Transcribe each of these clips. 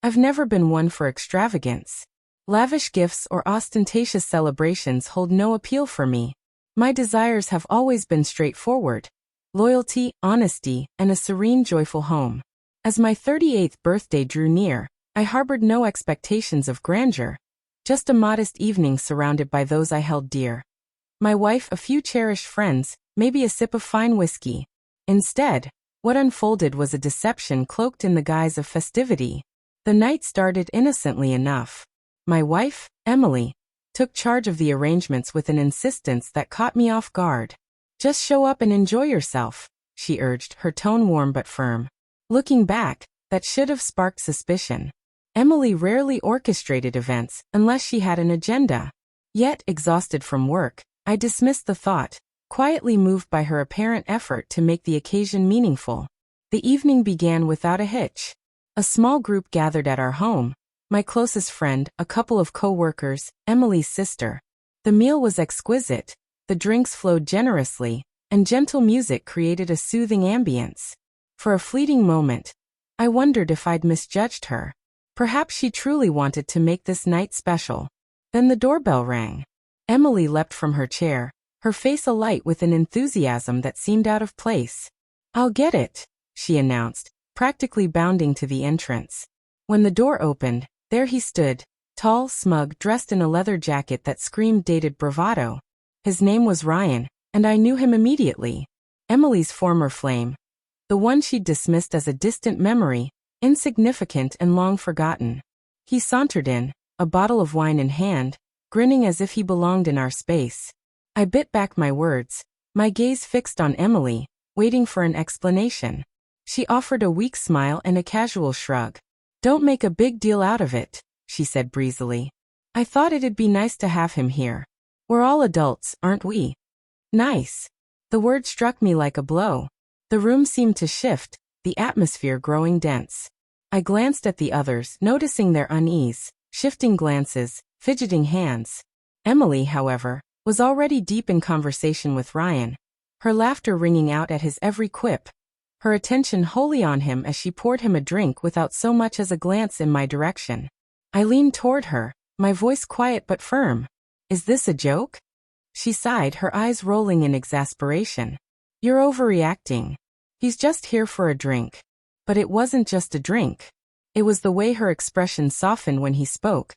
I've never been one for extravagance. Lavish gifts or ostentatious celebrations hold no appeal for me. My desires have always been straightforward: loyalty, honesty, and a serene, joyful home. As my 38th birthday drew near, I harbored no expectations of grandeur, just a modest evening surrounded by those I held dear. My wife, a few cherished friends, maybe a sip of fine whiskey. Instead, what unfolded was a deception cloaked in the guise of festivity. The night started innocently enough. My wife, Emily, took charge of the arrangements with an insistence that caught me off guard. "Just show up and enjoy yourself," she urged, her tone warm but firm. Looking back, that should have sparked suspicion. Emily rarely orchestrated events unless she had an agenda. Yet, exhausted from work, I dismissed the thought, quietly moved by her apparent effort to make the occasion meaningful. The evening began without a hitch. A small group gathered at our home: my closest friend, a couple of co-workers, Emily's sister. The meal was exquisite, the drinks flowed generously, and gentle music created a soothing ambience. For a fleeting moment, I wondered if I'd misjudged her. Perhaps she truly wanted to make this night special. Then the doorbell rang. Emily leapt from her chair, her face alight with an enthusiasm that seemed out of place. "I'll get it," she announced, practically bounding to the entrance. When the door opened, there he stood, tall, smug, dressed in a leather jacket that screamed dated bravado. His name was Ryan, and I knew him immediately. Emily's former flame. The one she'd dismissed as a distant memory, insignificant and long forgotten. He sauntered in, a bottle of wine in hand, grinning as if he belonged in our space. I bit back my words, my gaze fixed on Emily, waiting for an explanation. She offered a weak smile and a casual shrug. "Don't make a big deal out of it," she said breezily. "I thought it'd be nice to have him here. We're all adults, aren't we?" Nice. The word struck me like a blow. The room seemed to shift, the atmosphere growing dense. I glanced at the others, noticing their unease, shifting glances, fidgeting hands. Emily, however, was already deep in conversation with Ryan, her laughter ringing out at his every quip, her attention wholly on him as she poured him a drink without so much as a glance in my direction. I leaned toward her, my voice quiet but firm. "Is this a joke?" She sighed, her eyes rolling in exasperation. "You're overreacting. He's just here for a drink." But it wasn't just a drink. It was the way her expression softened when he spoke,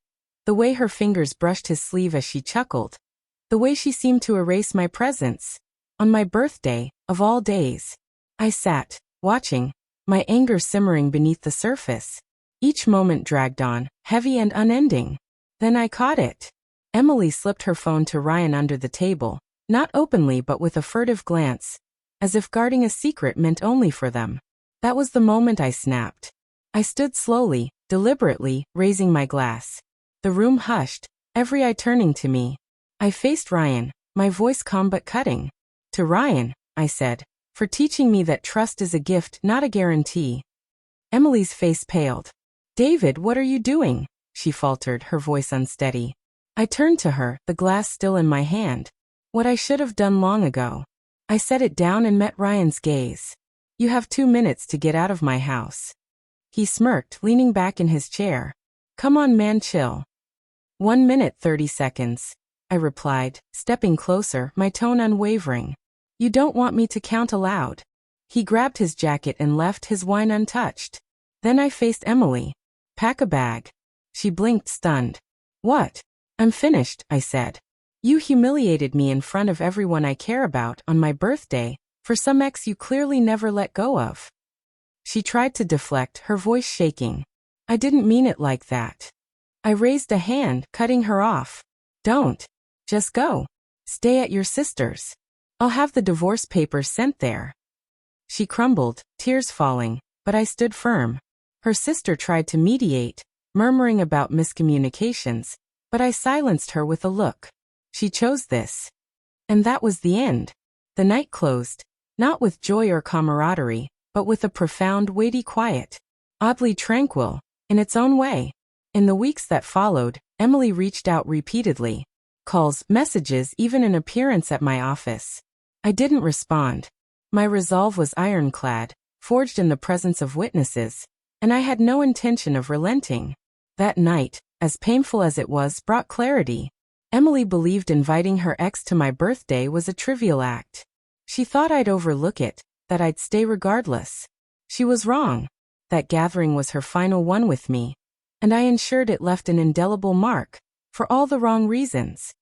the way her fingers brushed his sleeve as she chuckled, the way she seemed to erase my presence. On my birthday, of all days. I sat, watching, my anger simmering beneath the surface. Each moment dragged on, heavy and unending. Then I caught it. Emily slipped her phone to Ryan under the table, not openly but with a furtive glance, as if guarding a secret meant only for them. That was the moment I snapped. I stood slowly, deliberately, raising my glass. The room hushed, every eye turning to me. I faced Ryan, my voice calm but cutting. "To Ryan," I said, "for teaching me that trust is a gift, not a guarantee." Emily's face paled. "David, what are you doing?" she faltered, her voice unsteady. I turned to her, the glass still in my hand. What I should have done long ago. I set it down and met Ryan's gaze. "You have 2 minutes to get out of my house." He smirked, leaning back in his chair. "Come on, man, chill." 1 minute 30 seconds, I replied, stepping closer, my tone unwavering. "You don't want me to count aloud." He grabbed his jacket and left, his wine untouched. Then I faced Emily. "Pack a bag." She blinked, stunned. "What?" "I'm finished," I said. "You humiliated me in front of everyone I care about on my birthday, for some ex you clearly never let go of." She tried to deflect, her voice shaking. "I didn't mean it like that." I raised a hand, cutting her off. "Don't. Just go. Stay at your sister's. I'll have the divorce papers sent there." She crumbled, tears falling, but I stood firm. Her sister tried to mediate, murmuring about miscommunications, but I silenced her with a look. She chose this. And that was the end. The night closed, not with joy or camaraderie, but with a profound, weighty quiet. Oddly tranquil, in its own way. In the weeks that followed, Emily reached out repeatedly. Calls, messages, even an appearance at my office. I didn't respond. My resolve was ironclad, forged in the presence of witnesses. and I had no intention of relenting. That night, as painful as it was, brought clarity. Emily believed inviting her ex to my birthday was a trivial act. She thought I'd overlook it, that I'd stay regardless. She was wrong. That gathering was her final one with me, and I ensured it left an indelible mark, for all the wrong reasons.